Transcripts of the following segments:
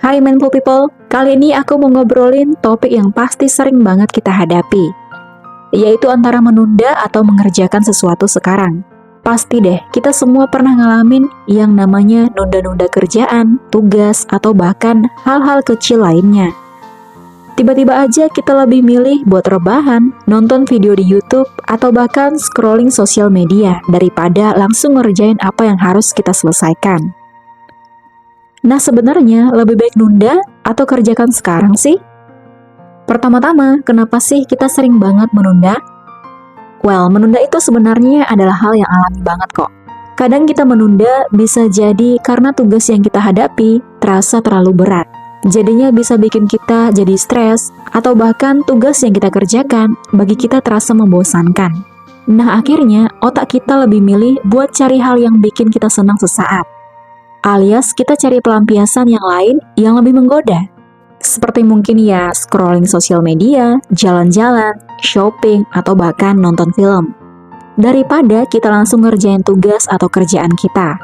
Hai Mindful People, kali ini aku mau ngobrolin topik yang pasti sering banget kita hadapi, yaitu antara menunda atau mengerjakan sesuatu sekarang. Pasti deh, kita semua pernah ngalamin yang namanya nunda-nunda kerjaan, tugas, atau bahkan hal-hal kecil lainnya. Tiba-tiba aja kita lebih milih buat rebahan, nonton video di YouTube, atau bahkan scrolling sosial media daripada langsung ngerjain apa yang harus kita selesaikan. Nah, sebenarnya lebih baik nunda atau kerjakan sekarang sih? Pertama-tama, kenapa sih kita sering banget menunda? Well, menunda itu sebenarnya adalah hal yang alami banget kok. Kadang kita menunda bisa jadi karena tugas yang kita hadapi terasa terlalu berat. Jadinya bisa bikin kita jadi stres, atau bahkan tugas yang kita kerjakan bagi kita terasa membosankan. Nah, akhirnya otak kita lebih milih buat cari hal yang bikin kita senang sesaat. Alias kita cari pelampiasan yang lain yang lebih menggoda. Seperti mungkin ya scrolling sosial media, jalan-jalan, shopping, atau bahkan nonton film. Daripada kita langsung ngerjain tugas atau kerjaan kita.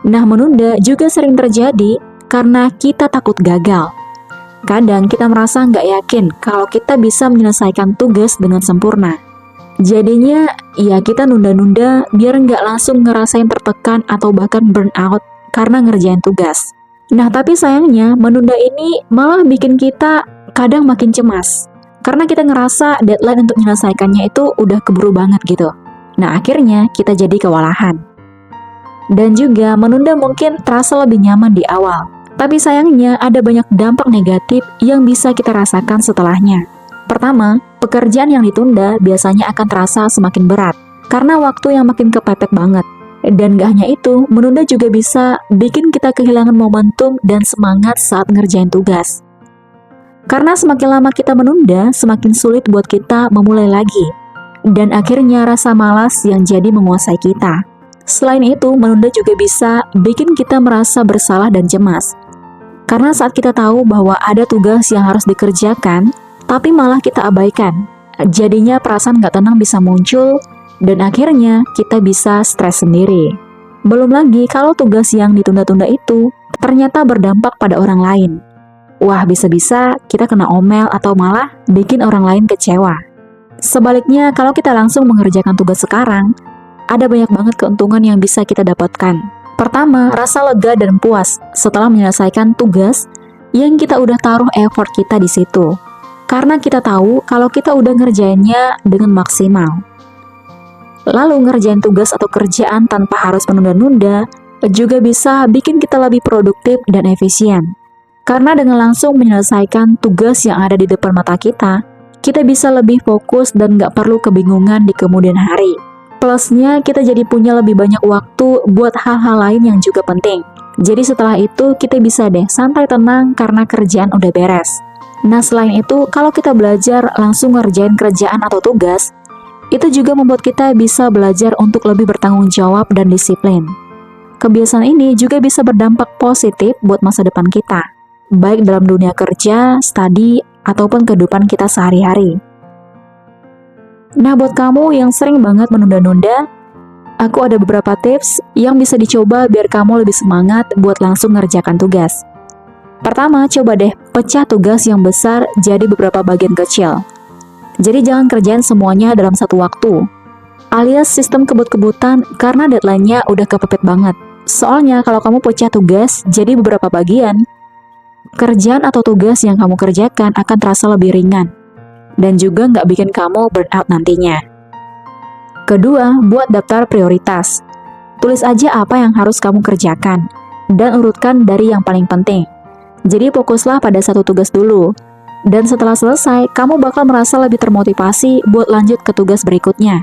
Nah, menunda juga sering terjadi karena kita takut gagal. Kadang kita merasa nggak yakin kalau kita bisa menyelesaikan tugas dengan sempurna. Jadinya, ya kita nunda-nunda biar nggak langsung ngerasain tertekan atau bahkan burn out karena ngerjain tugas. Nah, tapi sayangnya menunda ini malah bikin kita kadang makin cemas. Karena kita ngerasa deadline untuk menyelesaikannya itu udah keburu banget gitu. Nah, akhirnya kita jadi kewalahan. Dan juga menunda mungkin terasa lebih nyaman di awal. Tapi sayangnya ada banyak dampak negatif yang bisa kita rasakan setelahnya. Pertama, pekerjaan yang ditunda biasanya akan terasa semakin berat. Karena waktu yang makin kepepet banget. Dan gak hanya itu, menunda juga bisa bikin kita kehilangan momentum dan semangat saat ngerjain tugas. Karena semakin lama kita menunda, semakin sulit buat kita memulai lagi. Dan akhirnya rasa malas yang jadi menguasai kita. Selain itu, menunda juga bisa bikin kita merasa bersalah dan cemas. Karena saat kita tahu bahwa ada tugas yang harus dikerjakan, tapi malah kita abaikan. Jadinya perasaan gak tenang bisa muncul, dan akhirnya kita bisa stres sendiri. Belum lagi kalau tugas yang ditunda-tunda itu ternyata berdampak pada orang lain. Wah, bisa-bisa kita kena omel atau malah bikin orang lain kecewa. Sebaliknya, kalau kita langsung mengerjakan tugas sekarang, ada banyak banget keuntungan yang bisa kita dapatkan. Pertama, rasa lega dan puas setelah menyelesaikan tugas yang kita udah taruh effort kita di situ. Karena kita tahu kalau kita udah ngerjainnya dengan maksimal. Lalu ngerjain tugas atau kerjaan tanpa harus menunda-nunda juga bisa bikin kita lebih produktif dan efisien. Karena dengan langsung menyelesaikan tugas yang ada di depan mata kita bisa lebih fokus dan gak perlu kebingungan di kemudian hari. Plusnya kita jadi punya lebih banyak waktu buat hal-hal lain yang juga penting. Jadi setelah itu kita bisa deh santai tenang karena kerjaan udah beres. Nah, selain itu kalau kita belajar langsung ngerjain kerjaan atau tugas, itu juga membuat kita bisa belajar untuk lebih bertanggung jawab dan disiplin. Kebiasaan ini juga bisa berdampak positif buat masa depan kita, baik dalam dunia kerja, studi, ataupun kehidupan kita sehari-hari. Nah, buat kamu yang sering banget menunda-nunda, aku ada beberapa tips yang bisa dicoba biar kamu lebih semangat buat langsung ngerjakan tugas. Pertama, coba deh pecah tugas yang besar jadi beberapa bagian kecil. Jadi jangan kerjain semuanya dalam satu waktu. Alias sistem kebut-kebutan karena deadline-nya udah kepepet banget. Soalnya kalau kamu pecah tugas jadi beberapa bagian, kerjaan atau tugas yang kamu kerjakan akan terasa lebih ringan. Dan juga nggak bikin kamu burn out nantinya. Kedua, buat daftar prioritas. Tulis aja apa yang harus kamu kerjakan, dan urutkan dari yang paling penting. Jadi fokuslah pada satu tugas dulu. Dan setelah selesai, kamu bakal merasa lebih termotivasi buat lanjut ke tugas berikutnya.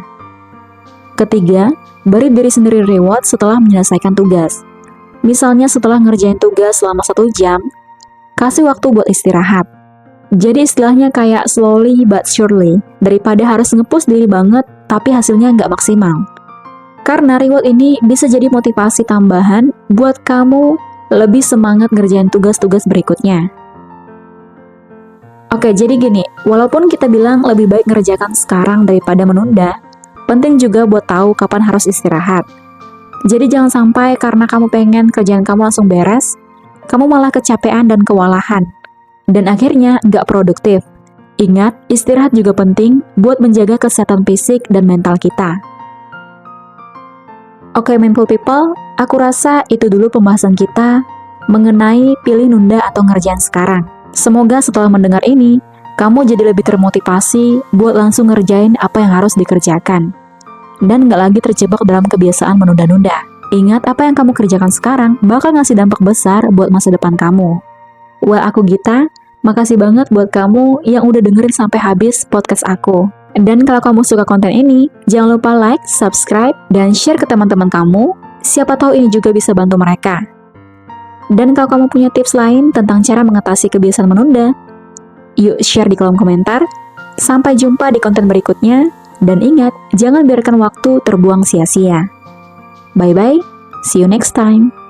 Ketiga, beri diri sendiri reward setelah menyelesaikan tugas. Misalnya setelah ngerjain tugas selama 1 jam, kasih waktu buat istirahat. Jadi istilahnya kayak slowly but surely, daripada harus nge-push diri banget tapi hasilnya nggak maksimal. Karena reward ini bisa jadi motivasi tambahan buat kamu lebih semangat ngerjain tugas-tugas berikutnya. Oke, jadi gini, walaupun kita bilang lebih baik ngerjakan sekarang daripada menunda, penting juga buat tahu kapan harus istirahat. Jadi jangan sampai karena kamu pengen kerjaan kamu langsung beres, kamu malah kecapean dan kewalahan. Dan akhirnya nggak produktif. Ingat, istirahat juga penting buat menjaga kesehatan fisik dan mental kita. Oke, mindful people, aku rasa itu dulu pembahasan kita mengenai pilih nunda atau ngerjain sekarang. Semoga setelah mendengar ini, kamu jadi lebih termotivasi buat langsung ngerjain apa yang harus dikerjakan. Dan nggak lagi terjebak dalam kebiasaan menunda-nunda. Ingat, apa yang kamu kerjakan sekarang bakal ngasih dampak besar buat masa depan kamu. Well, aku Gita, makasih banget buat kamu yang udah dengerin sampai habis podcast aku. Dan kalau kamu suka konten ini, jangan lupa like, subscribe, dan share ke teman-teman kamu. Siapa tahu ini juga bisa bantu mereka. Dan kalau kamu punya tips lain tentang cara mengatasi kebiasaan menunda, yuk share di kolom komentar. Sampai jumpa di konten berikutnya. Dan ingat, jangan biarkan waktu terbuang sia-sia. Bye-bye, see you next time.